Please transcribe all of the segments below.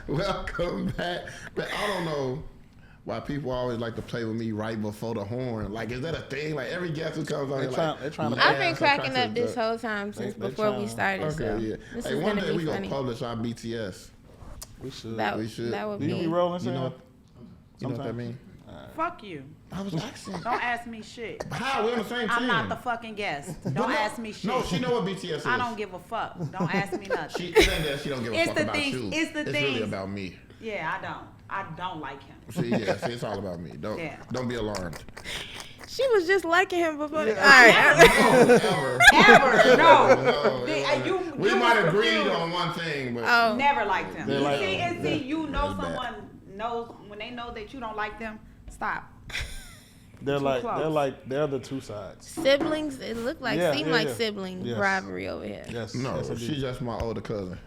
Welcome back. But I don't know why people always like to play with me right before the horn. Like, is that a thing? Like, every guest who comes on here, they're trying to. I've been cracking up this whole time since before we started. Okay, so yeah. this Hey, is one gonna day be we funny. gonna publish our BTS. We should. That would be. You be rolling, You know what that means? Fuck you. I was asking. Don't ask me shit. How? We're on the same team. I'm not the fucking guest. Don't ask me shit. No, she know what BTS is. I don't give a fuck. Don't ask me nothing. It ain't that she don't give a fuck about you. It's the things. It's really about me. Yeah, I don't like him. See, it's all about me. Don't be alarmed. She was just liking him before. Yeah. All right. Ever. No. We might have agreed on one thing, but never liked him. Like, you know someone knows when they know that you don't like them. Stop. They're the two sides. Siblings. It looked like seemed like sibling rivalry over here. Yes. No, yes, she's just my older cousin.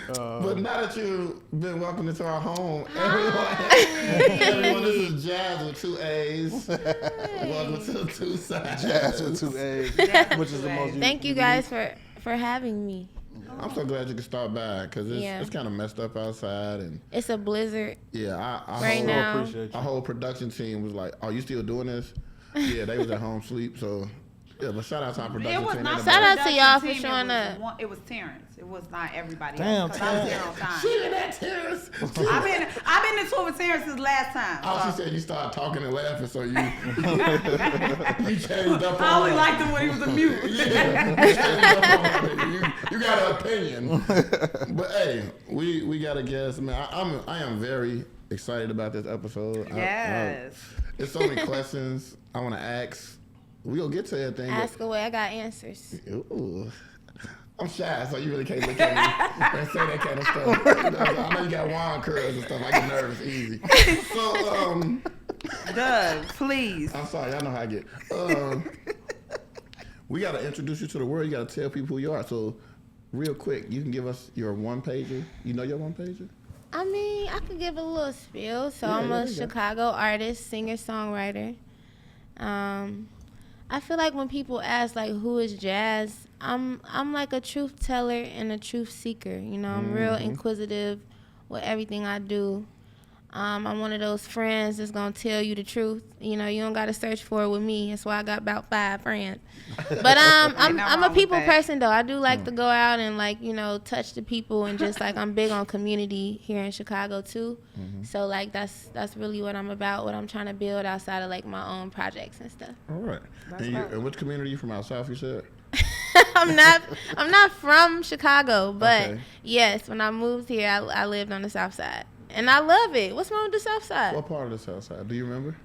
But now that you've been welcomed into our home, everyone, this is Jazz with 2 A's. Welcome to the 2 sides. Jazz with 2 A's, which is the most. Thank you guys for having me. I'm so glad you could stop by because it's kind of messed up outside and it's a blizzard. Yeah, now. Our whole production team was like, "Are you still doing this?" Yeah, they was at home sleep. So yeah, but shout out to our production team. Shout out to y'all for showing up. It was Terrence. It was not everybody Damn, else. I was there on time. She did that, Terrence. I've been in tour with Terrence since last time. Oh, she said you started talking and laughing, so you changed up. I only liked him when he was a mute. You got an opinion, but hey, we got a guest. Man, I am very excited about this episode. Yes. There's so many questions I want to ask. We gonna get to everything. Ask away. I got answers. Ooh. I'm shy, so you really can't look at me and say that kind of stuff. I know you got wine curls and stuff. I get nervous easy. So, Doug, please. I'm sorry. I know how I get. We got to introduce you to the world. You got to tell people who you are. So, real quick, you can give us your one-pager. You know your one-pager? I mean, I could give a little spiel. So, I'm a Chicago artist, singer-songwriter. I feel like when people ask, like, who is Jazz, I'm like a truth teller and a truth seeker. You know, I'm real inquisitive with everything I do. I'm one of those friends that's going to tell you the truth. You know, you don't got to search for it with me. That's why I got about 5 friends. But I'm a people person, though. I do like to go out and, like, you know, touch the people and just, like, I'm big on community here in Chicago, too. So, like, that's really what I'm about, what I'm trying to build outside of, like, my own projects and stuff. All right. And which community you from out south, you said? I'm not from Chicago, but yes, when I moved here, I lived on the south side. And I love it. What's wrong with the south side? What part of the south side? Do you remember?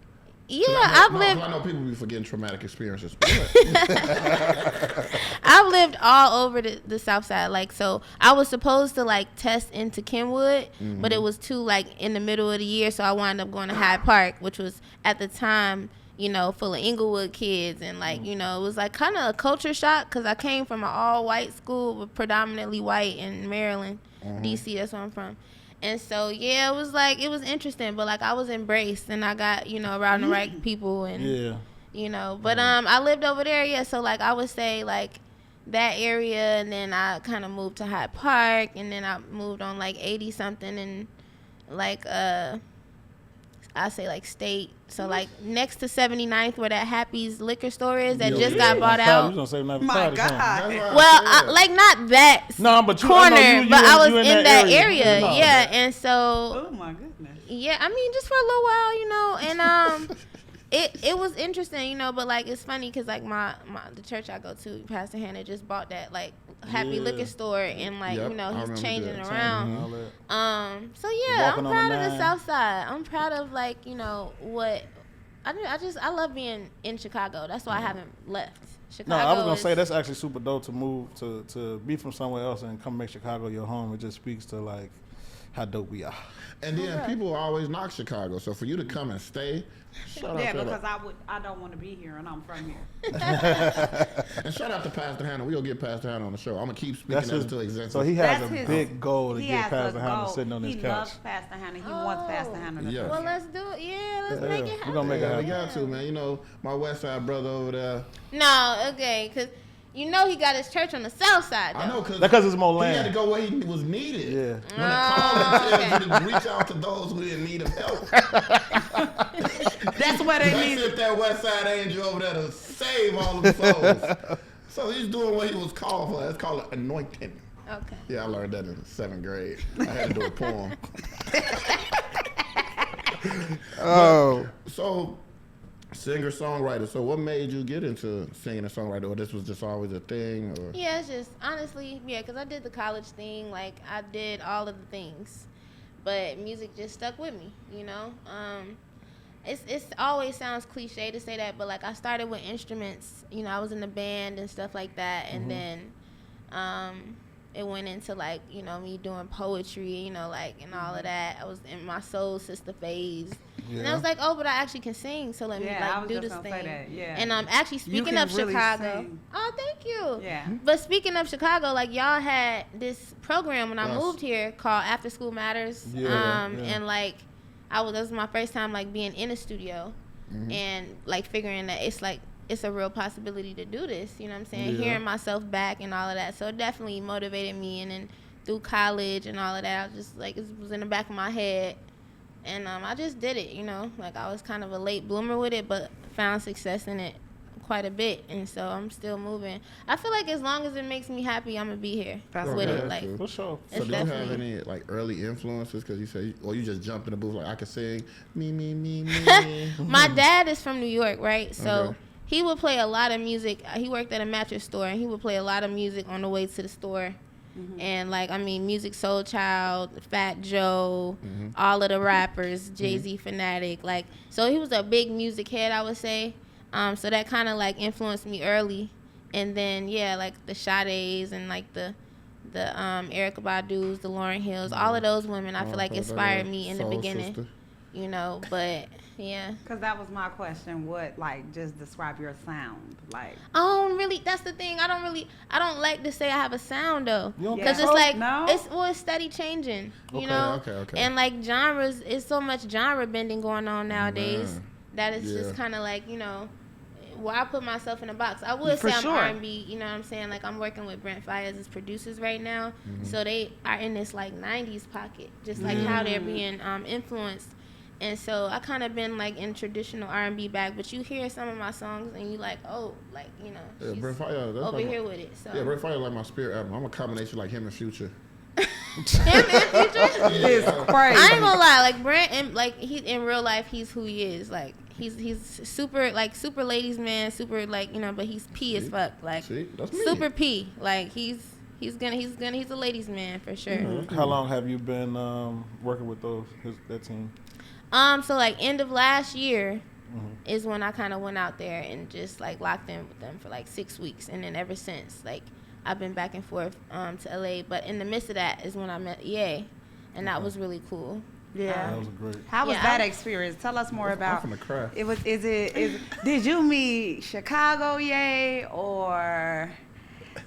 Yeah, I've lived. I know people be forgetting traumatic experiences. I've lived all over the south side. Like, so I was supposed to, like, test into Kenwood, but it was too, like, in the middle of the year, so I wound up going to Hyde Park, which was, at the time, you know, full of Inglewood kids. And, like, you know, it was, like, kind of a culture shock because I came from an all-white school, predominantly white in Maryland, D.C., that's where I'm from. And so, yeah, it was interesting, but, like, I was embraced, and I got, you know, around the right people, and, you know, but, I lived over there, so, like, I would say, like, that area, and then I kind of moved to Hyde Park, and then I moved on, like, 80-something, and, like, I say, like, State, so, like, next to 79th, where that Happy's liquor store is, that just got bought out. You gonna say My God. Well, like, not that corner, but I was in that area, and so. Oh, my goodness. Yeah, I mean, just for a little while, you know, and it was interesting, you know, but, like, it's funny because, like, the church I go to, Pastor Hannah just bought that, like, Happy liquor store, and, like, you know, he's changing it around. So yeah, I'm proud of the South Side. I'm proud of, like, you know, what I love being in Chicago. That's why I haven't left Chicago. No, I was gonna say that's actually super dope to move to be from somewhere else and come make Chicago your home. It just speaks to, like, how dope we are. And then people always knock Chicago. So for you to come and stay, shout out to because I don't want to be here, and I'm from here. And shout out to Pastor Hannah. We'll get Pastor Hannah on the show. I'm gonna keep speaking that into existence. So he has a big goal to get Pastor Hannah sitting on his couch. He loves Pastor Hannah. He wants Pastor Hannah to Well, let's do it. Yeah, let's make it happen. We're gonna make it happen. We got to, man. You know, my West Side brother over there. No, okay, because you know he got his church on the south side, though. I know, because it's more land. He had to go where he was needed. Yeah. When the calling tells you to reach out to those who in need of help. That's what they need. Sent that West Side Angel over there to save all of the souls. So he's doing what he was called for. That's called anointing. Okay. Yeah, I learned that in 7th grade. I had to do a poem. Oh. So, singer-songwriter. So what made you get into singing and songwriter? Or this was just always a thing? Or? Yeah, it's just, honestly, yeah, because I did the college thing. Like, I did all of the things. But music just stuck with me, you know? It's always sounds cliche to say that, but, like, I started with instruments. You know, I was in the band and stuff like that. And then it went into, like, you know, me doing poetry, you know, like, and all of that. I was in my soul sister phase. Yeah. And I was like, oh, but I actually can sing, so let me, like, do this thing. Say that. Yeah. And actually, speaking of really Chicago. Sing. Oh, thank you. Yeah. But speaking of Chicago, like, y'all had this program when I moved here called After School Matters. Yeah. And, like, that was my first time, like, being in a studio and, like, figuring that it's, like, it's a real possibility to do this, you know what I'm saying? Yeah. Hearing myself back and all of that. So it definitely motivated me. And then through college and all of that, I was just like, it was in the back of my head. And I just did it, you know? Like, I was kind of a late bloomer with it, but found success in it quite a bit. And so I'm still moving. I feel like as long as it makes me happy, I'm going to be here with it. Like, for sure. So do you have any, like, early influences? Because you say, or you just jump in the booth like, I can sing, me. My dad is from New York, right? So he would play a lot of music. He worked at a mattress store, and he would play a lot of music on the way to the store. And, like, I mean, Music Soul Child, Fat Joe, all of the rappers, Jay-Z Fanatic. Like, so he was a big music head, I would say. So that kind of, like, influenced me early. And then, yeah, like, the Sade's and, like, the Erykah Badu's, the Lauryn Hills, all of those women, I feel like inspired me in the beginning. Sister. You know, but... Yeah. Because that was my question. What, like, just describe your sound? Like, really, that's the thing. I don't like to say I have a sound, though. Because it's like, it's steady changing, you know? Okay. And, like, genres, it's so much genre bending going on nowadays that it's just kind of like, you know, well, I put myself in a box. I would say I'm R&B, you know what I'm saying? Like, I'm working with Brent Fayez as producers right now. So they are in this, like, 90s pocket, just like how they're being influenced. And so I kind of been, like, in traditional R&B back, but you hear some of my songs and you like, oh, like, you know, she's over like here with it. So. Yeah, Brent Fayez like my spirit album. I'm a combination like him and Future. Him and Future? It's crazy. I ain't gonna lie, like, Brent, and, like, he in real life, he's who he is. Like, he's super, like, super ladies man, super, like, you know, but he's P as fuck. Like, that's me. Super P. Like, he's a ladies man for sure. How long have you been working with that team? So, like, end of last year is when I kind of went out there and just, like, locked in with them for, like, 6 weeks. And then ever since, like, I've been back and forth to LA. But in the midst of that is when I met Ye. And that was really cool. Yeah. That was great. How was that experience? Tell us more about. I'm finna cry. Did you meet Chicago Ye or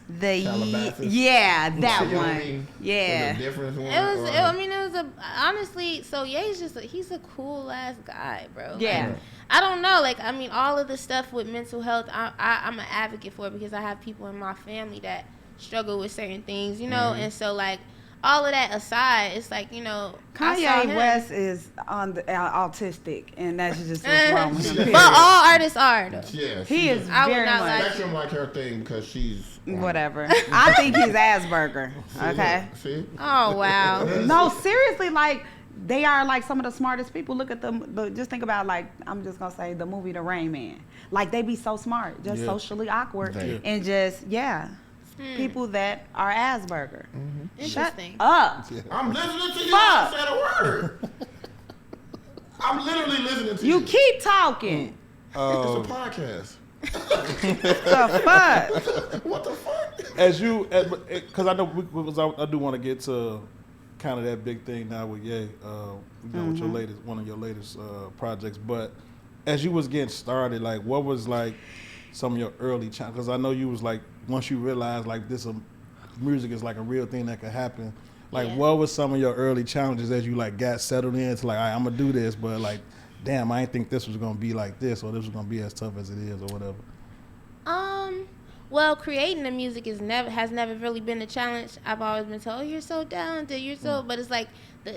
the that one? Yeah. Was it a different one? It was honestly, so Ye's just he's a cool ass guy, bro. Yeah. Like, I don't know, like, I mean, all of the stuff with mental health, I'm an advocate for it because I have people in my family that struggle with certain things, you know, and so, like, all of that aside, it's like, you know, Kanye West is on the autistic, and that's just what's wrong with him. But all artists are, though. Yeah, he is very much. Spectrum like her thing because she's whatever. I think he's Asperger. Okay. See? Oh wow. No, seriously, like, they are, like, some of the smartest people. Look at them. But just think about, like, I'm just gonna say the movie The Rain Man. Like, they be so smart, just socially awkward, and just people that are Asperger. Interesting. Shut up. I'm listening to you. I said a word. I'm literally listening to you. You keep talking. It's a podcast. The fuck? What the fuck? Because I do want to get to kind of that big thing now with Ye, with one of your latest projects. But as you was getting started, like, what was, like, some of your early challenges? Because I know you was like, once you realized, like, this music is like a real thing that could happen. Like, what was some of your early challenges as you, like, got settled into, like, all right, I'm gonna do this, but, like, damn, I didn't think this was gonna be like this, or this was gonna be as tough as it is, or whatever. Well, creating the music has never really been a challenge. I've always been told, oh, you're so talented, but it's like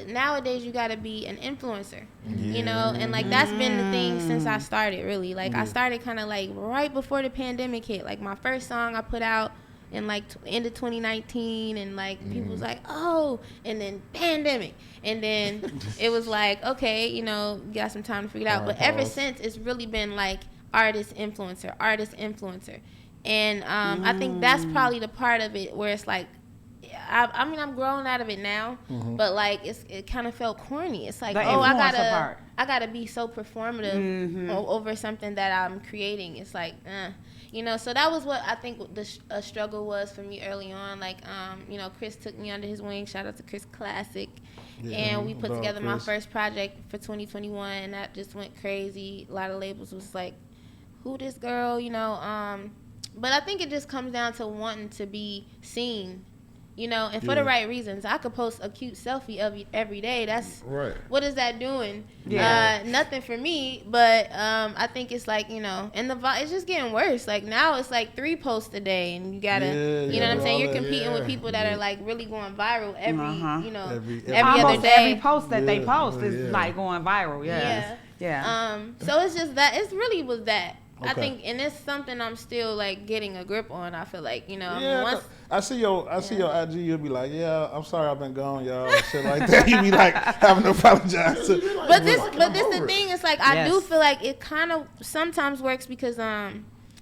nowadays you gotta be an influencer, you know, and like that's been the thing since I started. Really, like I started kind of like right before the pandemic hit. Like my first song I put out in like end of 2019, and like people was like, oh, and then pandemic, and then it was like, okay, you know, got some time to figure it out. But ever since, it's really been like artist influencer, and I think that's probably the part of it where it's like, I mean, I'm growing out of it now, but like it kind of felt corny. It's like, I gotta be so performative over something that I'm creating. It's like, you know. So that was what I think the struggle was for me early on. Like, you know, Chris took me under his wing. Shout out to Chris Classic, and we put together my first project for 2021, and that just went crazy. A lot of labels was like, who this girl, you know. But I think it just comes down to wanting to be seen. You know, and for the right reasons. I could post a cute selfie of you every day. That's right. What is that doing? Yeah. Nothing for me. But I think it's like, you know, and it's just getting worse. Like now it's like 3 posts a day, and you gotta, you know what I'm saying? You're competing with people that are like really going viral every, you know, every other day. Every post that they post is like going viral. Yeah. So it's just that. It really was that. Okay. I think, and it's something I'm still like getting a grip on. I feel like, you know, once I see your IG, you'll be like, yeah, I'm sorry I've been gone, y'all, and shit like that. You be like having to apologize. But this the thing. It's like I do feel like it kind of sometimes works because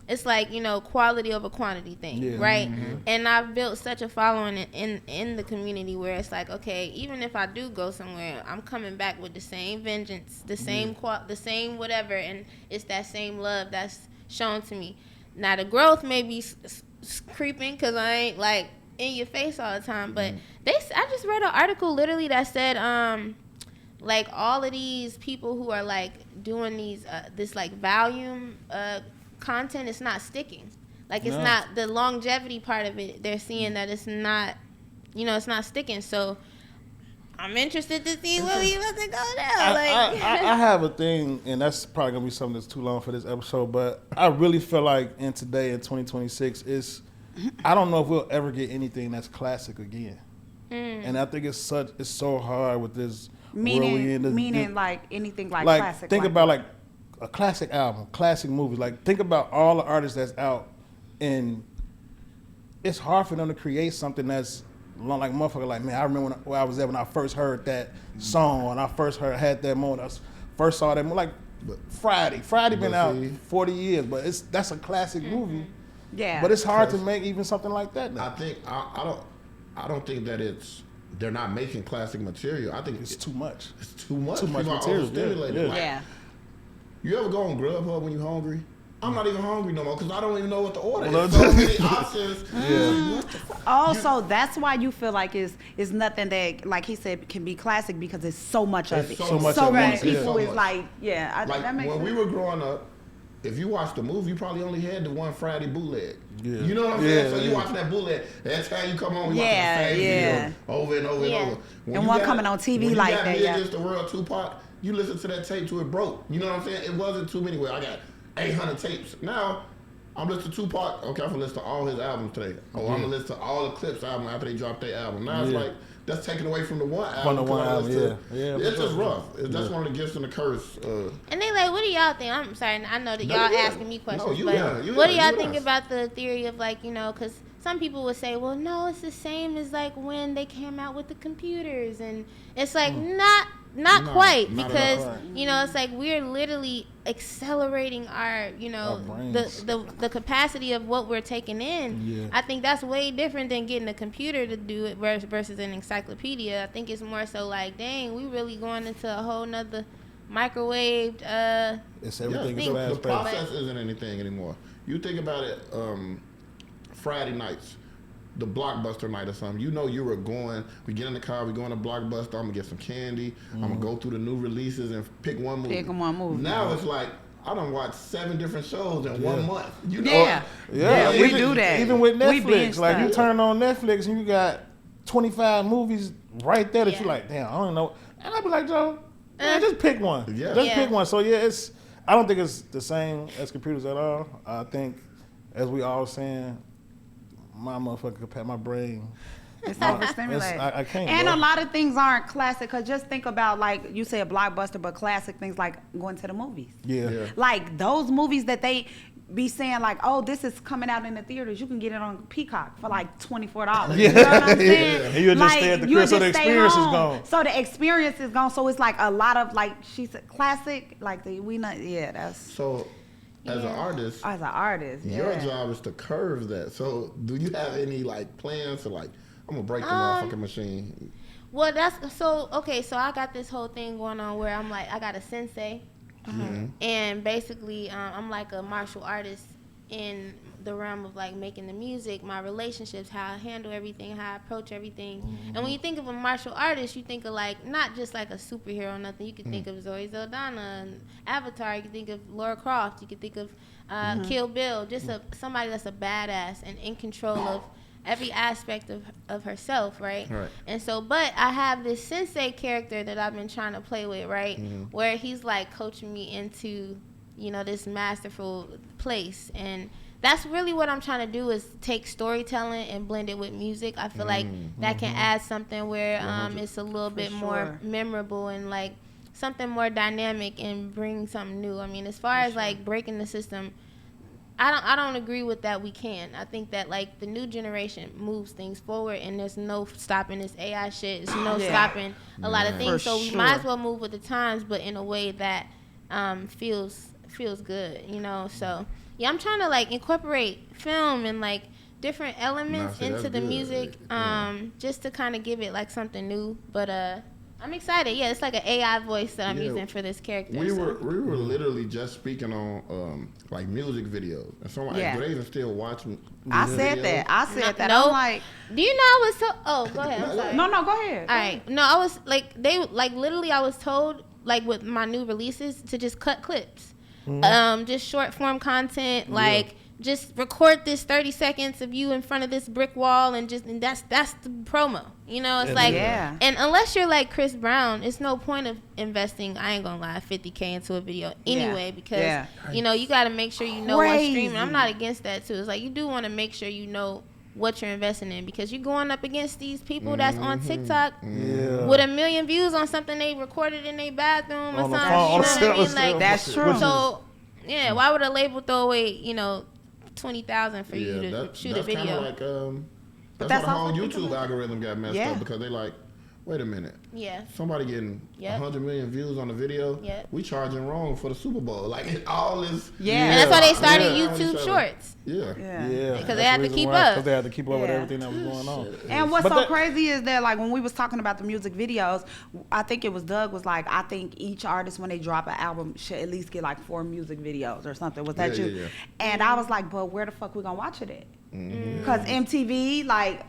it's like, you know, quality over quantity thing, right? And I've built such a following in the community where it's like, okay, even if I do go somewhere, I'm coming back with the same vengeance, the same the same whatever, and it's that same love that's shown to me. Now the growth may be creeping because I ain't like in your face all the time, but I just read an article literally that said like all of these people who are like doing these this like volume content, it's not sticking. Like it's not the longevity part of it. They're seeing that it's not, you know, it's not sticking. So I'm interested to see where we about to go now. I have a thing, and that's probably gonna be something that's too long for this episode. But I really feel like in 2026 I don't know if we'll ever get anything that's classic again. And I think it's so hard with this meaning like anything like classic. Think about like a classic album, classic movies. Like think about all the artists that's out, and it's hard for them to create something that's long. Like motherfucker, like man, I remember where I was at when I first heard that song, and I first had that moment. I first saw that like Friday. Friday been out 40 years, but that's a classic movie. Yeah, but it's hard to make even something like that now. I think I don't think that they're not making classic material. I think it's too much. It's too much. Too much material. Like, you ever go on Grubhub when you're hungry? I'm not even hungry no more because I don't even know what to order. There's so many options. Also, that's why you feel like it's nothing that, like he said, can be classic because it's so much of it. So many people is like, like that makes when sense. we were growing up, if you watched the movie, you probably only had the one Friday bootleg. Yeah. You know what I'm saying? So you watch that bootleg. Every time you come home, you watch the same video over and over and over. And one coming on TV like that. When you got Against the World Tupac, you listen to that tape till it broke. You know what I'm saying? It wasn't too many. I got 800 tapes. Now, I'm listening to Tupac. Okay, I'm going to listen to all his albums today. I'm going to listen to all the Clips album after they drop their album. Now it's like, that's taken away from the one album. It's just rough. That's one of the gifts and the curse. And they like, what do y'all think? I'm sorry, I know that y'all asking me questions, but what do y'all think about the theory of like, you know, because some people would say, well, no, it's the same as like when they came out with the computers, and it's like not quite, because you know, it's like we're literally accelerating our, you know, the capacity of what we're taking in. I think that's way different than getting a computer to do it versus an encyclopedia. I think it's more so like, dang, we really going into a whole nother microwaved it's everything. The process isn't anything anymore. You think about it, Friday nights, the Blockbuster night or something. You know, you were going, we get in the car, we going to Blockbuster, I'm gonna get some candy, I'm gonna go through the new releases and pick one movie. Now it's like, I done watched 7 different shows in 1 month. You know? We do that. Even with Netflix, like you turn on Netflix and you got 25 movies right there that you're like, damn, I don't know. And I'd be like, Joe, man, just pick one. Just pick one. So I don't think it's the same as computers at all. I think as we all saying, my motherfucking my brain. It's overstimulated. I can't. And bro. a lot of things aren't classic. Cause just think about like you said, blockbuster, but classic things like going to the movies. Yeah. Like those movies that they be saying like, oh, this is coming out in the theaters. You can get it on Peacock for like $24. You know what I'm saying? And you'll just stay at the crib, so the experience is gone. So the experience is gone. So it's like a lot of like she said, classic. Like that's So, as an artist, your job is to curve that. So, do you have any like plans to like, I'm gonna break the motherfucking machine? Well, that's so okay. So I got this whole thing going on where I'm like, I got a sensei, and basically, I'm like a martial artist in the realm of like making the music, my relationships, how I handle everything, how I approach everything. And when you think of a martial artist, you think of like not just like a superhero or nothing. You could think of Zoe Saldana and Avatar. You could think of Laura Croft. You could think of Kill Bill. Just somebody that's a badass and in control of every aspect of herself, right? And so, but I have this sensei character that I've been trying to play with, right? Where he's like coaching me into, you know, this masterful place. And that's really what I'm trying to do is take storytelling and blend it with music. I feel like that can add something where it's a little bit more memorable and like something more dynamic and bring something new. I mean, as far as like breaking the system, I don't agree with that. We can. I think that like the new generation moves things forward, and there's no stopping this AI shit. There's no stopping a lot of things. So we might as well move with the times, but in a way that feels good, you know. So yeah, I'm trying to like incorporate film and like different elements into the music, just to kind of give it like something new. But I'm excited. Yeah, it's like an AI voice that I'm using for this character. We were literally just speaking on like music videos, and someone do they even still watch? I said that. No. I'm like, do you know I was told? Oh, go ahead. I'm sorry. No, go ahead. All right. No, I was like literally I was told like with my new releases to just cut clips, just short form content like. Just record this 30 seconds of you in front of this brick wall and that's the promo. You know, it's like, and unless you're like Chris Brown, it's no point of investing, I ain't gonna lie, $50K into a video anyway, because, you know, you got to make sure you know what's streaming. I'm not against that too. It's like, you do want to make sure you know what you're investing in, because you're going up against these people that's on TikTok with 1 million views on something they recorded in their bathroom or something. You know what I mean? Like, that's true. So, yeah, why would a label throw away, you know, $20,000 for you to shoot a video? That's kind of like, that's why the whole YouTube algorithm got messed up, because they like, wait a minute. Yeah. Somebody getting 100 million views on the video. We charging wrong for the Super Bowl. Like all this. And that's why they started YouTube Shorts. Because they had to keep up. Because they had to keep up with everything that was going on. And what's so crazy is that like when we was talking about the music videos, I think it was Doug was like, I think each artist when they drop an album should at least get like 4 music videos or something. Was that you? Yeah. And I was like, but where the fuck we gonna watch it at? Because MTV like.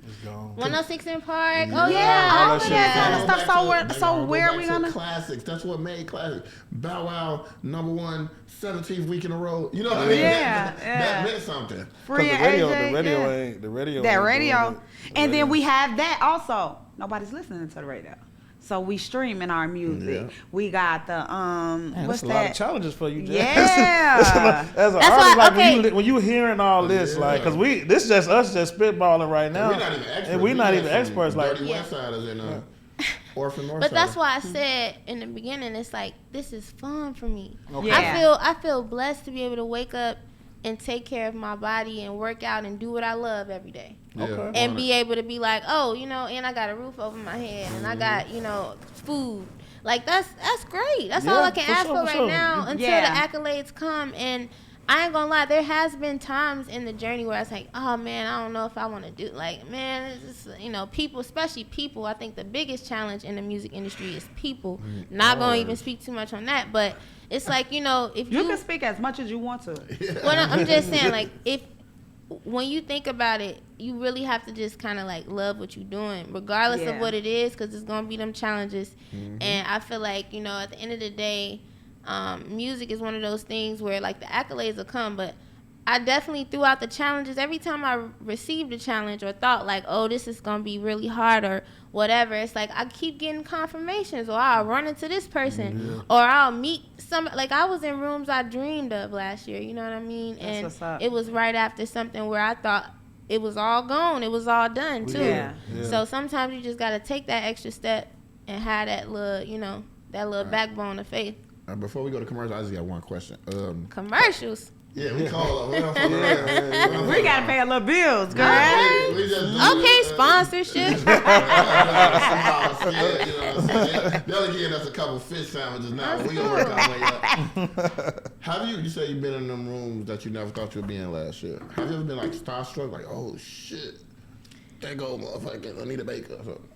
It's gone. 106 in Park. All that kind of stuff. So where are we gonna? Classics. That's what made classics. Bow Wow, #1, 17th week in a row. You know what I mean? That meant something. Free the radio. And then we have that also. Nobody's listening to the radio. So we streaming our music. We got the what's that's a that? lot of challenges for you, Jay. Yeah. As an artist, like when you hearing all this, like, cause this just us just spitballing right now, and we're not even experts. Like Dirty West Siders and Orphan North. But that's why I said in the beginning, it's like this is fun for me. Okay. I feel blessed to be able to wake up and take care of my body and work out and do what I love every day. And be able to be like, oh, you know, and I got a roof over my head and I got, you know, food. Like that's great. That's all I can ask for right now until the accolades come. And I ain't gonna lie, there has been times in the journey where I was like, oh man, I don't know if I want to do, like, man, it's just, you know, people, especially people. I think the biggest challenge in the music industry is people. Not gonna even speak too much on that, but it's like, you know, if you can speak as much as you want to. Well, I'm just saying, like, when you think about it, you really have to just kind of like love what you're doing, regardless of what it is, because it's gonna be them challenges. And I feel like, you know, at the end of the day, music is one of those things where like the accolades will come, but I definitely throughout the challenges, every time I received a challenge or thought like, oh, this is going to be really hard or whatever, it's like I keep getting confirmations, or I'll run into this person, or I'll meet some, like I was in rooms I dreamed of last year, you know what I mean? That's what's up. It was right after something where I thought it was all gone, it was all done too. Yeah. So sometimes you just got to take that extra step and have that little, you know, that little backbone of faith. Before we go to commercials, I just got one question. Commercials. Yeah, we call it. We gotta pay a little bills, girl. Okay, sponsorship. They're giving us a couple fish sandwiches now. We gonna work our way up. Have you say you've been in them rooms that you never thought you'd be in last year? Have you ever been like starstruck, like, oh shit, there go motherfucker, Anita Baker or something?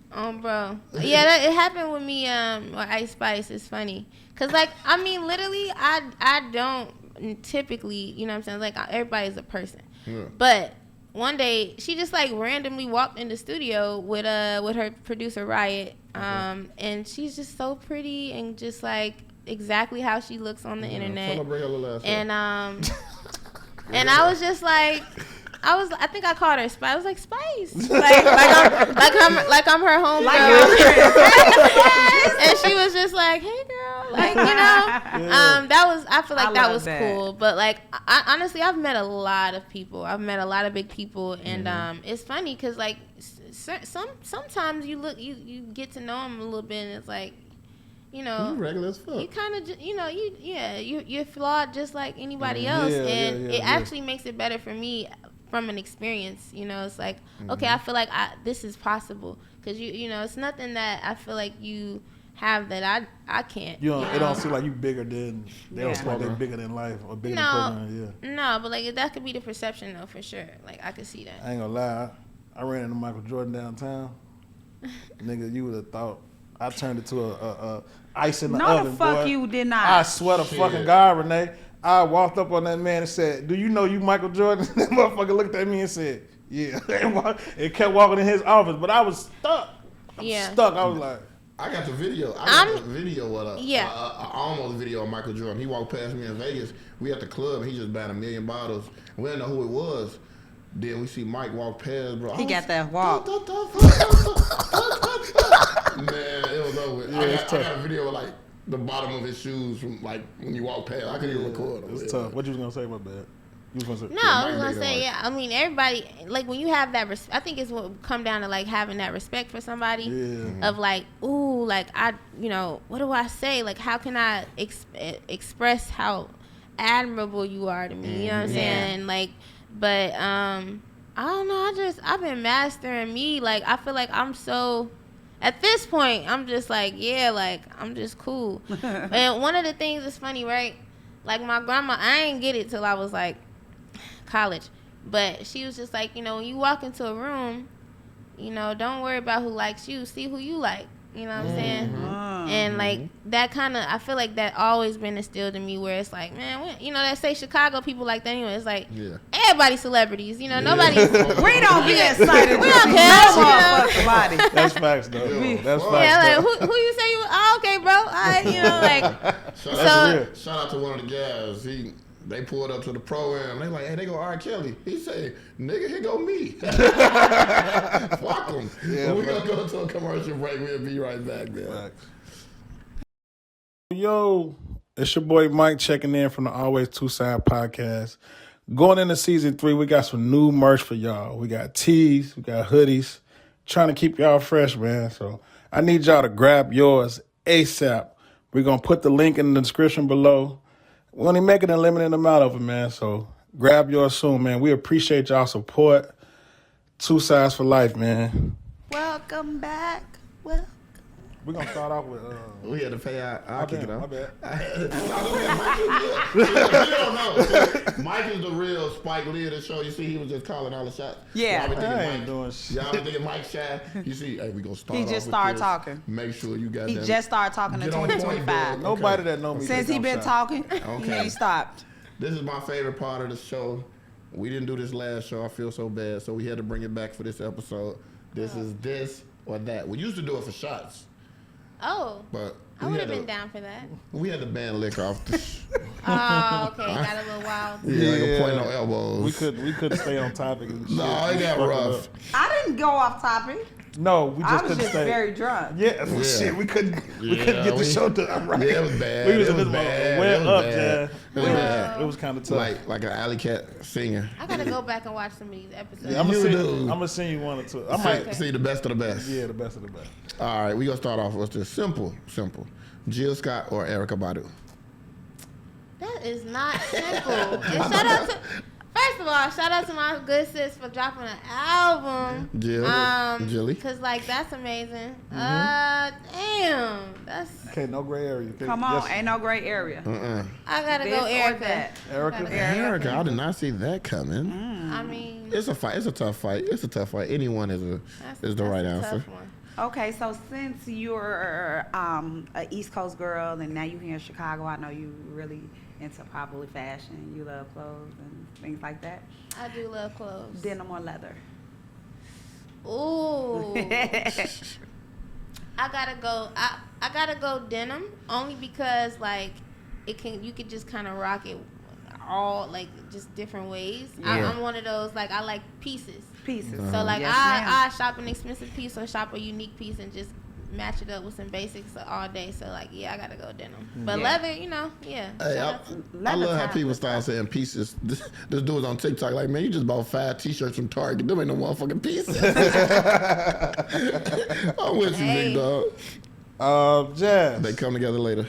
Bro. Yeah, it happened with me with Ice Spice. It's funny. Because, like, I mean, literally, I don't typically, you know what I'm saying? Like, everybody's a person. Yeah. But one day, she just, like, randomly walked in the studio with her producer, Riot. And she's just so pretty and just, like, exactly how she looks on the internet. And, and I was just like... I think I called her Spice. I was like, Spice. like I'm her homegirl. And she was just like, hey girl. Like, you know. I feel like that was cool. But like I honestly I've met a lot of people. I've met a lot of big people, and it's funny because like sometimes you get to know them a little bit, and it's like, you know, you regular as fuck. You kind of, you know, you're flawed just like anybody else, and it actually makes it better for me from an experience. You know, it's like, okay, I feel like this is possible because you know, it's nothing that I feel like you have that I can't. You know, it don't seem like you bigger than they don't seem like they're bigger than life or bigger than program. No, but like that could be the perception though, for sure. Like I could see that. I ain't gonna lie, I ran into Michael Jordan downtown. Nigga, you would have thought I turned it to a ice in the oven. No, the fuck boy. you did not. I swear to fucking God, Renee. I walked up on that man and said, do you know you Michael Jordan? That motherfucker looked at me and said, yeah. And kept walking in his office, but I was stuck. Stuck. I was like, I got the video. I got the video with almost video of Michael Jordan. He walked past me in Vegas. We at the club, and he just bought 1 million bottles. We didn't know who it was. Then we see Mike walk past, bro. He got that walk. Man, it was over. I got a video of like the bottom of his shoes from like when you walk past. I couldn't even record them. It's tough. What you was gonna say about that? I was gonna say, I mean, everybody, like when you have that I think it's what come down to like having that respect for somebody of like, ooh, like you know, what do I say? Like, how can I express how admirable you are to me? You know what I'm saying? Like, but I don't know. I've been mastering me. Like, I feel like I'm so. At this point, I'm just like, like, I'm just cool. And one of the things that's funny, right? Like, my grandma, I ain't get it till I was, like, college. But she was just like, you know, when you walk into a room, you know, don't worry about who likes you. See who you like. You know what I'm saying? And, like, that kind of, I feel like that always been instilled in me where it's like, man, you know, they say Chicago people like that anyway. It's like, everybody's celebrities. You know, nobody's. We don't be excited. We don't care. That's facts, though. That's facts. Yeah, like, who you say you, okay, bro. All right, you know, like. Shout out to one of the guys. They pulled up to the program. They like, hey, they go R. Kelly. He said, nigga, here go me. Fuck him. We're going to go to a commercial break. We'll be right back, man. Yo, it's your boy Mike checking in from the Always Two Side podcast. Going into season 3, we got some new merch for y'all. We got tees, we got hoodies. Trying to keep y'all fresh, man. So I need y'all to grab yours ASAP. We're going to put the link in the description below. We're only making a limited amount of it, man. So grab yours soon, man. We appreciate y'all support. Two Sides for life, man. Welcome back. We're going to start off with... we had to pay our kick it off. My bad. You don't know. Mike is the real Spike Lee of the show. You see, he was just calling all the shots. Yeah. I ain't doing shit. Y'all been thinking Mike shy. You see, hey, we going to start off He just started talking. Make sure you got He that. just started talking in 2025. Nobody that know me. Since he been talking, he stopped. This is my favorite part of the show. We didn't do this last show. I feel so bad. So we had to bring it back for this episode. This is this or that. We used to do it for shots. Oh. But I would have been down for that. We had to ban liquor off the Oh, okay. Got a little wild. Yeah, like a point no elbows. We couldn't stay on topic. And shit. No, it got rough. I didn't go off topic. No, we just I was couldn't just stay. very drunk. Yeah, shit, we couldn't get the show done right. Yeah, it was bad. We was it in was this bad. way It was up, bad. yeah. It was bad. It was kind of tough. Like an alley cat singer. I gotta go back and watch some of these episodes. Yeah, I'm gonna send you one or two. I might See the best of the best. Yeah, the best of the best. All right, we gonna start off with this simple. Jill Scott or Erykah Badu? That is not simple. And shout out to, first of all, shout out to my good sis for dropping an album. Jilly. Cause like that's amazing. Damn, that's. Okay, no gray area. Okay, Come on, ain't no gray area. I gotta This go or Erykah. that. Erykah. Erykah, I did not see that coming. I mean, It's a fight. It's a tough fight. Anyone is the right a answer. tough one. Okay, so since you're a East Coast girl and now you here in Chicago, I know you really into probably fashion. You love clothes and things like that. I do love clothes. Denim or leather? Ooh. I gotta go. I gotta go denim only because like you could just kind of rock it all like just different ways. Yeah. I'm one of those like I like pieces. Pieces. So like Yes, ma'am. I shop an expensive piece or shop a unique piece and just match it up with some basics all day. So like yeah, I gotta go denim. But Yeah. leather, yeah. Hey, I love how people start saying pieces. This dude was on TikTok like, man, you just bought 5 T-shirts from Target. Them ain't no motherfucking pieces. I'm with you, big dog. Jazz. They come together later.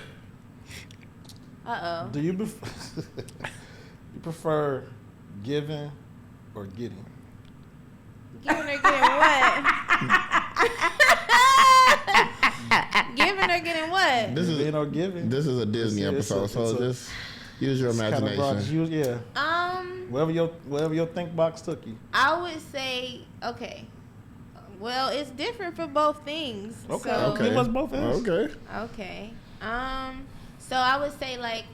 Uh oh. Do you you prefer giving or getting? Giving or getting what? Giving or getting what? This is Giving or giving? This is a Disney It's a- episode, so just use your It's kinda broad. imagination. Yeah. Wherever your think box took you. I would say okay. Well, it's different for both things. Okay. So, Okay. Give us both answers. Okay. Okay. So I would say like,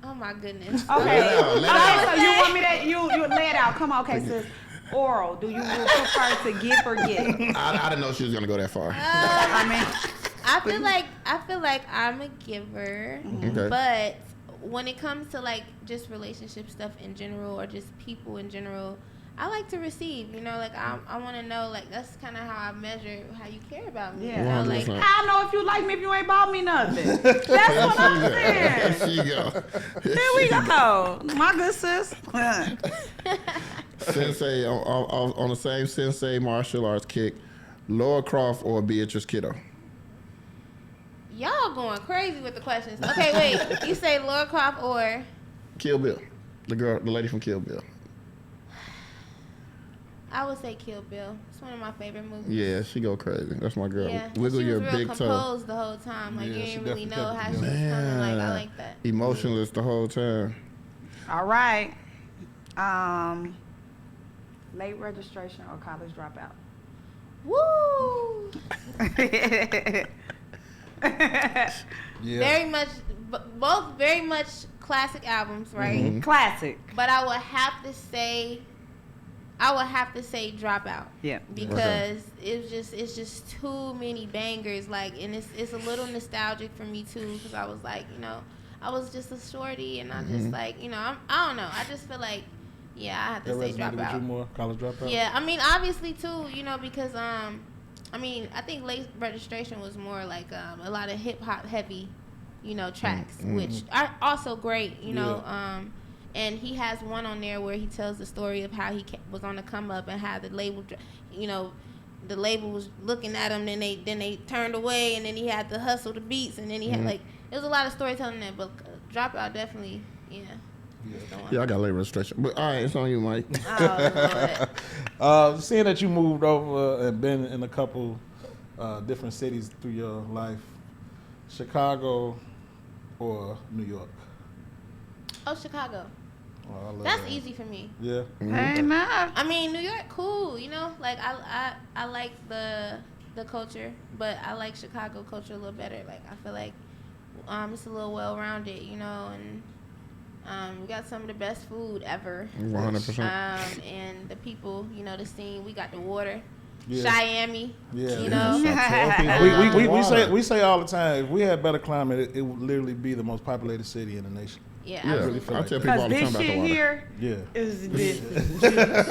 oh my goodness. Okay. Let it out, let it Okay, out. so you want me to you lay it out. Come on, okay, sis. Oral. Do you prefer to give or get? I didn't know she was gonna go that far. I mean, I feel like I'm a giver, Okay. but when it comes to like just relationship stuff in general or just people in general, I like to receive. You know, like I want to know. Like that's kind of how I measure how you care about me. Yeah. You know, like 100%. I know if you like me if you ain't bought me nothing. That's what I'm saying. There she go. Here we go. My good sis. Sensei on the same Sensei martial arts kick, Laura Croft or Beatrice Kiddo? y'all going crazy with the questions. Okay, wait. You say Laura Croft or Kill Bill, the lady from Kill Bill. I would say Kill Bill. It's one of my favorite movies. Yeah, she go crazy. That's my girl. Yeah, Wiggle she your was real big toe. composed the whole time. Like Yeah, you she didn't really definitely know kept how it she was coming. Like I like that. Emotionless the whole time. All right. Late registration or college dropout? Woo! Yeah. Very much, both very much classic albums, right? Mhm. Classic. But I would have to say Dropout. Yeah. Because it's just too many bangers. Like, and it's a little nostalgic for me too, because I was like, I was just a shorty, and I just like, I don't know. I just feel like, yeah, I have to That say resonated with you Dropout. more? College dropout? Yeah, I mean, obviously too, because I think Late Registration was more like a lot of hip hop heavy, tracks, which are also great, and he has one on there where he tells the story of how he was on the come up and how the label, the label was looking at him, then they turned away, and then he had to hustle the beats, and then he had like, there was a lot of storytelling there, but Dropout definitely, yeah. Yeah, I got late registration. But all right, it's on you, Mike. Oh, Lord. Seeing that you moved over and been in a couple different cities through your life, Chicago or New York? Oh, Chicago. Oh, I love That's that. easy for me. Yeah. Hey, nah. I mean, New York, cool, like I like the culture, but I like Chicago culture a little better. Like I feel like it's a little well-rounded, and we got some of the best food ever. 100%. And the people, the scene. We got the water. Miami. Yeah. You know. we say all the time, if we had better climate, it would literally be the most populated city in the nation. Yeah, Yeah, absolutely. I tell people all the time Because this about the shit water. here Yeah. is this.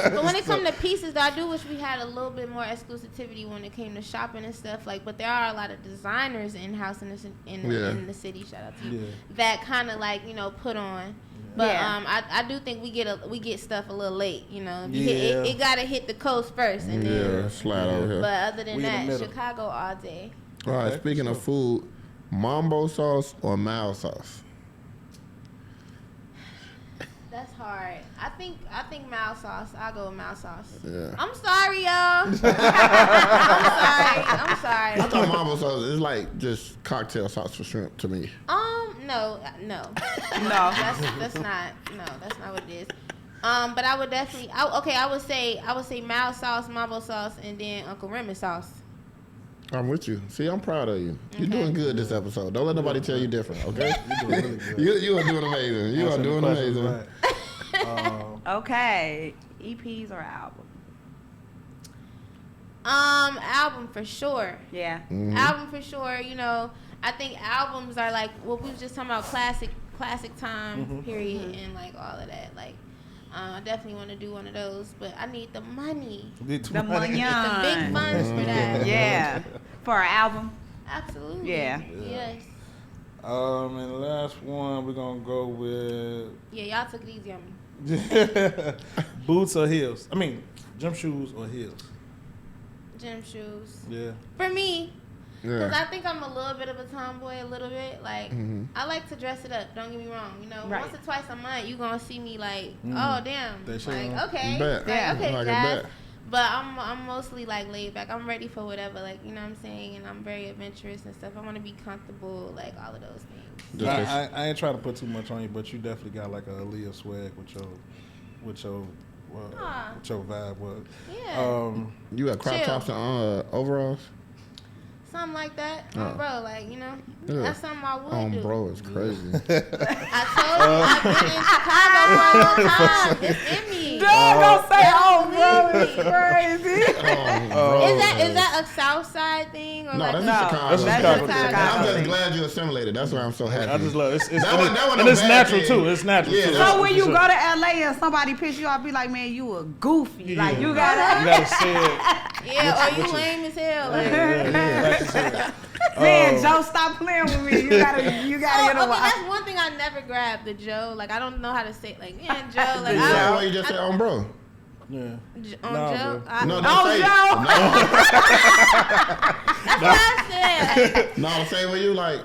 But when it comes to pieces, though, I do wish we had a little bit more exclusivity when it came to shopping and stuff. Like, but there are a lot of designers in house in the city. Shout out to you. Yeah. That kind of like put on. But Yeah. I do think we get stuff a little late. Yeah. It gotta hit the coast first, and then. Yeah, slide over here. But other than We in the that, middle. Chicago all day. All right, Okay, speaking of food, mambo sauce or mild sauce? That's hard. I think mild sauce. I'll go with mild sauce. Yeah. I'm sorry, y'all. I'm sorry. I thought mambo sauce is like just cocktail sauce for shrimp to me. No. No. That's not what it is. But I would definitely. I would say mild sauce, mambo sauce, and then Uncle Remy sauce. I'm with you. See, I'm proud of you. You're doing good this episode. Don't let nobody tell you different, okay? You're doing really good. You are doing amazing. You are doing amazing. Right. Okay. EPs or album? Album for sure. Yeah. Mm-hmm. Album for sure. I think albums are like what we was just talking about, classic time period, and like all of that. Like, I definitely want to do one of those, but I need the money. The The money. big funds for that. Yeah. For an album. Absolutely. Yeah. Yes. And the last one we're gonna go with Yeah, y'all took it easy on me. boots or heels. I mean, gym shoes or heels. Gym shoes. Yeah. For me, because Yeah. I think I'm a little bit of a tomboy, a little bit. Like, I like to dress it up. Don't get me wrong. Right. Once or twice a month, you gonna see me like, oh damn, That shit like on. okay, Bet. like, Yeah. okay, Like a Jazz. bet. But I'm mostly like laid back. I'm ready for whatever, like what I'm saying, and I'm very adventurous and stuff. I want to be comfortable, like all of those things. I ain't trying to put too much on you, but you definitely got like a Aaliyah swag with your vibe. Yeah. You got crop Chill. tops and overalls? Something like that, Oh. bro. Like Yeah. that's something I would do. Bro, it's crazy. I told you I've been in Chicago for a long time. It's in me. Don't say, oh, bro, it's crazy. Is that a South Side thing or No, like that's No, Chicago. that's that's Chicago. a And I'm Chicago just thing. glad you assimilated. That's why I'm so happy. I just love it. It's That one and no it's bad natural thing. too. It's natural Yeah, too. that's- So when you For go sure. to LA and somebody piss you off, be like, man, you a goofy. Yeah. Like you You gotta, gotta say it. yeah, or you lame as hell. Like, Like you said. man, Joe, stop playing with me. You gotta get okay, a that's one thing I never grabbed, the Joe. Like I don't know how to say it. Like yeah, Joe. Like That's why you just said on bro. Yeah. on Nah, Joe. bro. No, Oh, don't say Joe. That's what I said. No, say when you like,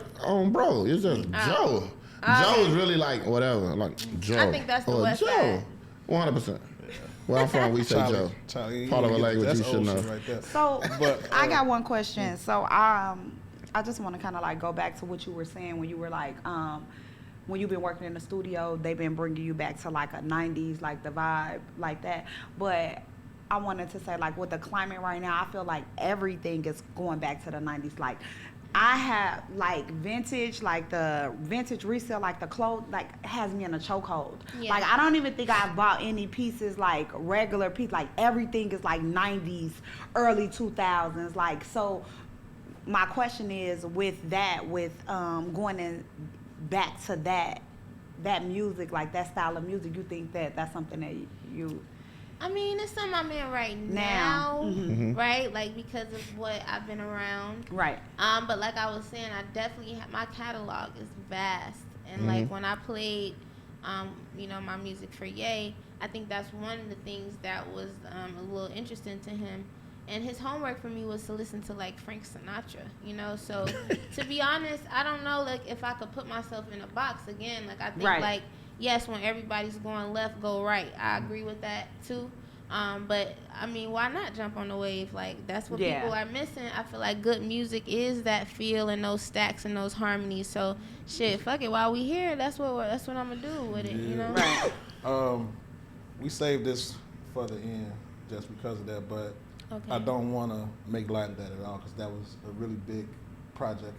bro, it's just Joe. Joe is really like whatever, like Joe. I think that's the or West Joe. Side. 100%. Where I'm from, we say Joe. Charlie, Part of a language that's you should old know. shit right there. So But, I got one question. So I just want to kind of like go back to what you were saying when you were like, when you've been working in the studio, they've been bringing you back to like a 90s, like the vibe like that. But I wanted to say like with the climate right now, I feel like everything is going back to the 90s. Like I have like vintage, like the vintage resale, like the clothes, like has me in a chokehold. Yeah. Like I don't even think I've bought any pieces like regular pieces. Like everything is like 90s, early 2000s. Like so, my question is with that, with going in back to that music, like that style of music, you think that that's something that you I mean, it's something I'm in right now, right? Like because of what I've been around. right? But like I was saying, I definitely my catalog is vast, and like when I played, my music for Ye, I think that's one of the things that was a little interesting to him. And his homework for me was to listen to like Frank Sinatra, So to be honest, I don't know like if I could put myself in a box again. Like I think like yes, when everybody's going left, go right. I agree with that too. But I mean, why not jump on the wave? Like that's what people are missing. I feel like good music is that feel and those stacks and those harmonies. So shit, fuck it. While we here, that's what I'm gonna do with it. Right. We saved this for the end just because of that, but I don't want to make light of that at all because that was a really big project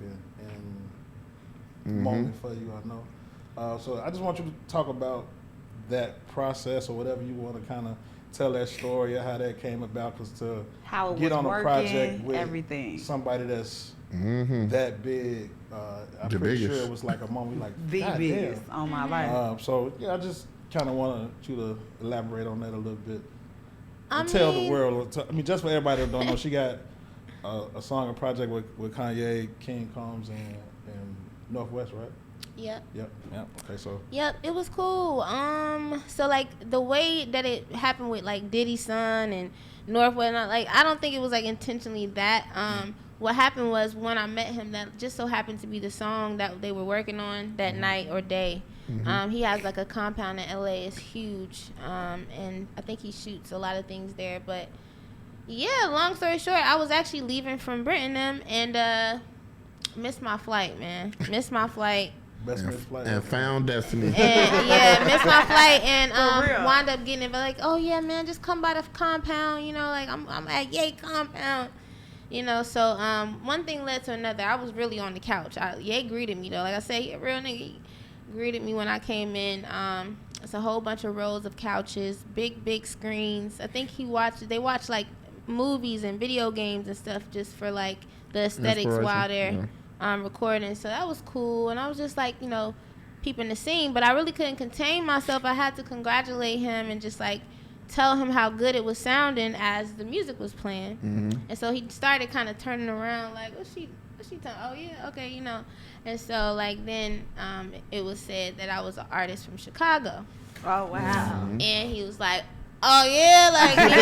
and moment for you, I know. So I just want you to talk about that process or whatever you want to kind of tell that story of how that came about, because to How it get was on a working, project with everything. somebody that's Mm-hmm. that big, I'm The pretty biggest. sure it was like a moment like, The God biggest damn. on my life. So yeah, I just kind of wanted you to elaborate on that a little bit. I And tell the mean- world. I mean, just for everybody that don't know, she got a song, a project with Kanye, King Combs, and Northwest, right? Yep. Yep. Okay, so. Yep, it was cool. So like the way that it happened with like Diddy's son and Northwest, like I don't think it was like intentionally that. What happened was when I met him, that just so happened to be the song that they were working on that night or day. He has like a compound in LA. It's huge, and I think he shoots a lot of things there. But yeah, long story short, I was actually leaving from Britain and missed my flight, man. Missed my flight. Best mid flight. And found destiny. And yeah, missed my flight and For real. wound up getting it. But like, oh yeah, man, just come by the compound. You know, like I'm at Ye compound. You know, so one thing led to another. I was really on the couch. Ye greeted me though. Like I said, he a real nigga. He greeted me when I came in. It's a whole bunch of rows of couches, big screens. I think they watch like movies and video games and stuff just for like the aesthetics while they're recording. So that was cool. And I was just like, you know, peeping the scene. But I really couldn't contain myself. I had to congratulate him and just like tell him how good it was sounding as the music was playing. And so he started kind of turning around like, what's she talking? Oh yeah, okay, you know. And so like then it was said that I was an artist from Chicago. Oh wow. And he was like, oh yeah, like, you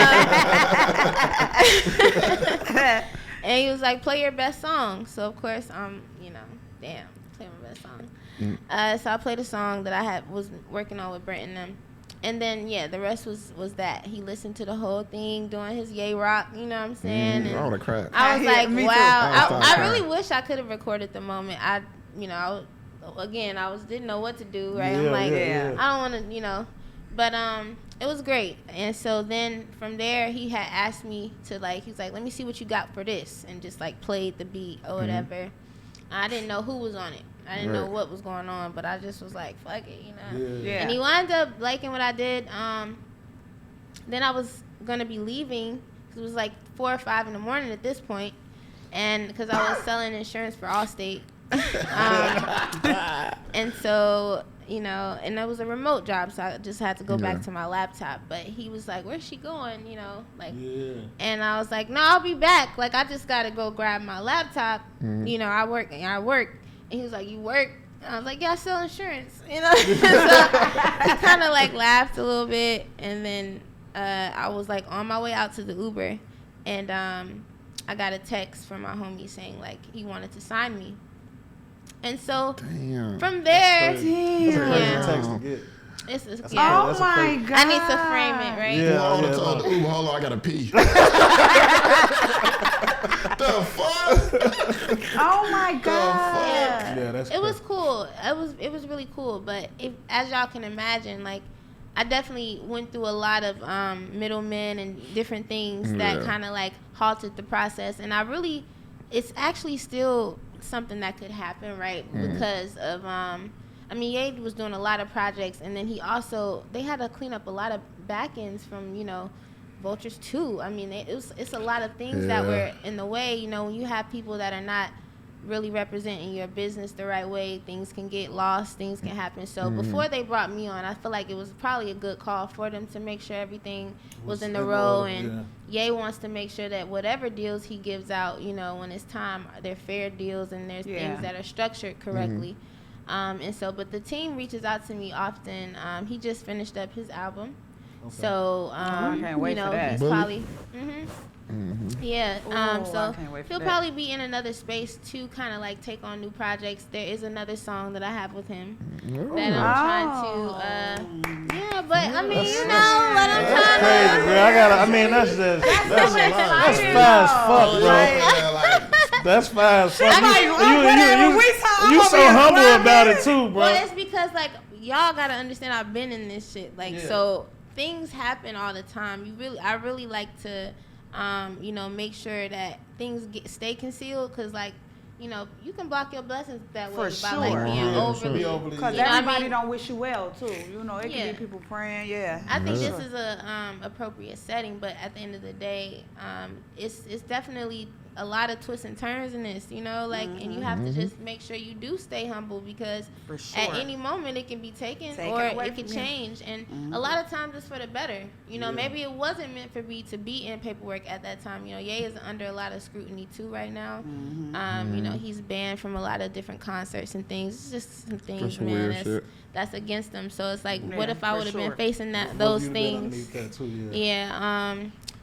know. And he was like, play your best song. So of course you know, play my best song. So I played a song that was working on with Brent and them. And then yeah, the rest was that. He listened to the whole thing, doing his Ye rock, you know what I'm saying? And All the crap. I was like, Me too. wow. I crying. really wish I could have recorded the moment. I didn't know what to do, right? I'm Yeah, like, yeah. I don't want to, you know. But it was great. And so then from there, he had asked me to like, he's like, let me see what you got for this, and just like played the beat or whatever. I didn't know who was on it. I didn't know what was going on, but I just was like, fuck it, you know. Yeah. And he wound up liking what I did. Then I was gonna be leaving. 'Cause it was like 4 or 5 in the morning at this point, and because I was selling insurance for Allstate. And so, you know, and that was a remote job, so I just had to go back to my laptop. But he was like, where's she going? You know, like, and I was like, no, I'll be back. Like, I just got to go grab my laptop. You know, I work. And he was like, you work? And I was like, yeah, I sell insurance. You know, so he kind of like laughed a little bit. And then I was like on my way out to the Uber, and I got a text from my homie saying like he wanted to sign me. And so from there, it's yeah. Oh my God. I need to frame it, right? The Uber, hold on, I gotta pee. The fuck? Oh my God. Yeah, that's It was cool. It was really cool. But as y'all can imagine, like I definitely went through a lot of middlemen and different things that kind of like halted the process. And it's actually still something that could happen, right? Because of Ye was doing a lot of projects, and then they had to clean up a lot of back ends from, you know, Vultures too. I mean, it's a lot of things that were in the way. You know, when you have people that are not really representing your business the right way, things can get lost, things can happen. So before they brought me on, I feel like it was probably a good call for them to make sure everything was in the row. And Ye wants to make sure that whatever deals he gives out, you know, when it's time, they're fair deals and there's things that are structured correctly. And so, but the team reaches out to me often. He just finished up his album. Okay. So, I can't wait you know, for that. he's probably, yeah. So he'll probably be in another space to kind of like take on new projects. There is another song that I have with him that I'm trying to, yeah. But I mean, you know what I'm trying to. Crazy, bro. That's fast as fuck, bro. That's fast. You so humble about it too, bro. Well, it's because like y'all gotta understand, I've been in this shit. Like so, things happen all the time. I really like to, you know, make sure that things stay concealed. Cause like, you know, you can block your blessings that For way by like sure. being overly. Because You know what I everybody mean? don't wish you well too. You know, it Yeah. can be people praying. Yeah. I think Yeah. this is a appropriate setting, but at the end of the day, it's definitely a lot of twists and turns in this, you know, like, and you have to just make sure you do stay humble because For sure. at any moment it can be taken Taken or away it can from you. change, and a lot of times it's for the better. You know, maybe it wasn't meant for me to be in paperwork at that time. You know, Ye is under a lot of scrutiny too right now. You know, he's banned from a lot of different concerts and things. It's just some things, some man, weird shit. that's against them. So it's like, what Yeah, if I for would have sure. been facing those things? That too, Yeah.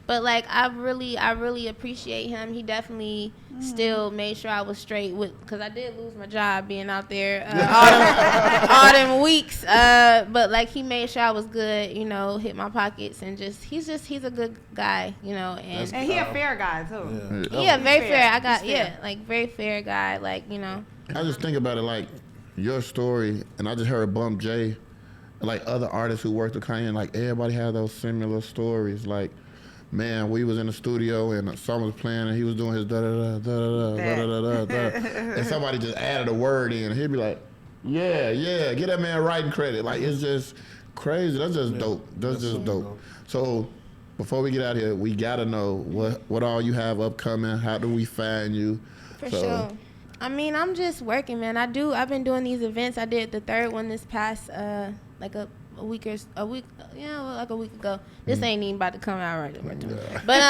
But like I really appreciate him. He definitely still made sure I was straight with, because I did lose my job being out there all them weeks. But like he made sure I was good, you know, hit my pockets, and he's a good guy, you know, and And he a fair guy too. yeah, very He's fair. fair. Like very fair guy, like, you know. I just think about it like your story, and I just heard Bump J, like other artists who worked with Kanye, and like everybody had those similar stories. Like, man, we was in the studio and a song was playing and he was doing his da da da da da da da da, and somebody just added a word in, and he'd be like, yeah, get that man writing credit. Like, it's just crazy. That's just dope. That's just dope. So before we get out of here, we gotta know what all you have upcoming. How do we find you? For sure. I mean, I'm just working, man. I've been doing these events. I did the third one this past like a week ago. This ain't even about to come out right. But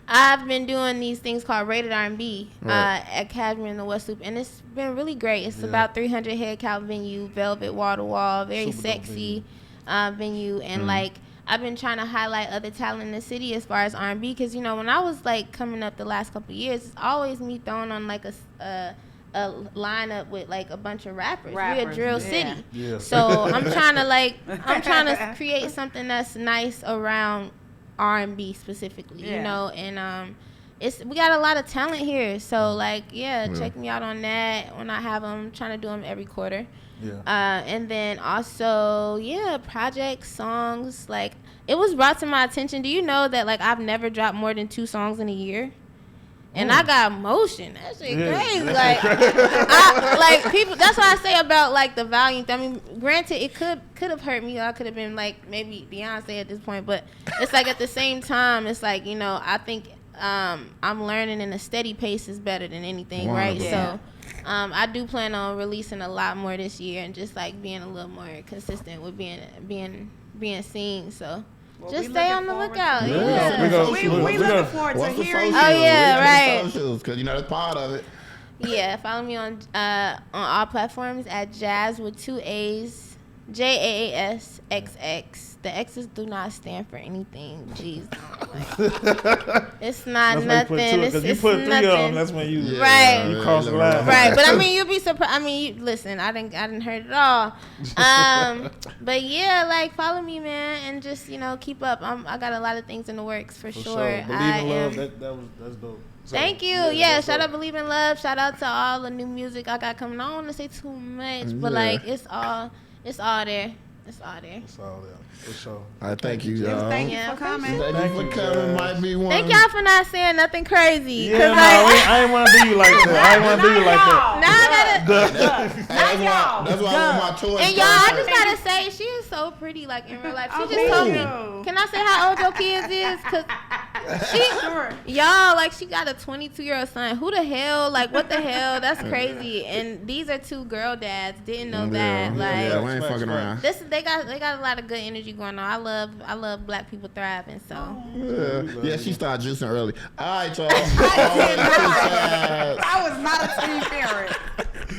I've been doing these things called Rated R&B at Cashmere in the West Loop, and it's been really great. It's about 300 head count venue, velvet wall to wall, very Super dope sexy venue, and like I've been trying to highlight other talent in the city as far as R&B, because, you know, when I was like coming up the last couple of years, it's always me throwing on like a lineup with like a bunch of rappers. We're a drill city. Yeah. So I'm trying to create something that's nice around R&B specifically, you know, and we got a lot of talent here. So like, check me out on that when I have them. Trying to do them every quarter. Yeah. And then also, projects, songs. Like, it was brought to my attention. Do you know that like I've never dropped more than 2 songs in a year? And I got motion. That shit crazy. Like, people. That's what I say about like the volume. I mean, granted, it could have hurt me. I could have been like maybe Beyonce at this point. But it's like at the same time, it's like, you know, I think I'm learning, and a steady pace is better than anything, right? So I do plan on releasing a lot more this year, and just like being a little more consistent with being seen. So. Well, just stay on the lookout. We looking forward to What's the hearing socials? Oh, yeah, right. Because you know that's part of it. Yeah, follow me on all platforms at Jazz with 2 A's, JAASXX. The X's do not stand for anything. Jeez, it's not nothing. You put 3 of them. That's when you cross the line. Right, but I mean, you'll be surprised. I mean, listen, I didn't heard it all. But yeah, like, follow me, man, and just, you know, keep up. I got a lot of things in the works for sure. Believe in love. That's dope. So, thank you. Shout out Believe in Love. Shout out to all the new music I got coming. I don't want to say too much, but like it's all there. It's all there. For sure. All right, thank you, y'all. Thank you for coming. Thank you for coming. Might be one. Thank y'all for not saying nothing crazy. Yeah, no, I ain't want to do you like that. That's why I want my toy. And y'all, I just gotta say, she is so pretty, like in real life. She just told me. Can I say how old your kids is? Cause y'all, like, she got a 22-year-old son. Who the hell? Like, what the hell? That's crazy. And these are 2 girl dads. Didn't know that. Like, we ain't fucking around. They got a lot of good energy going on. I love black people thriving. So she started juicing early. All right, y'all. I was not a team parent.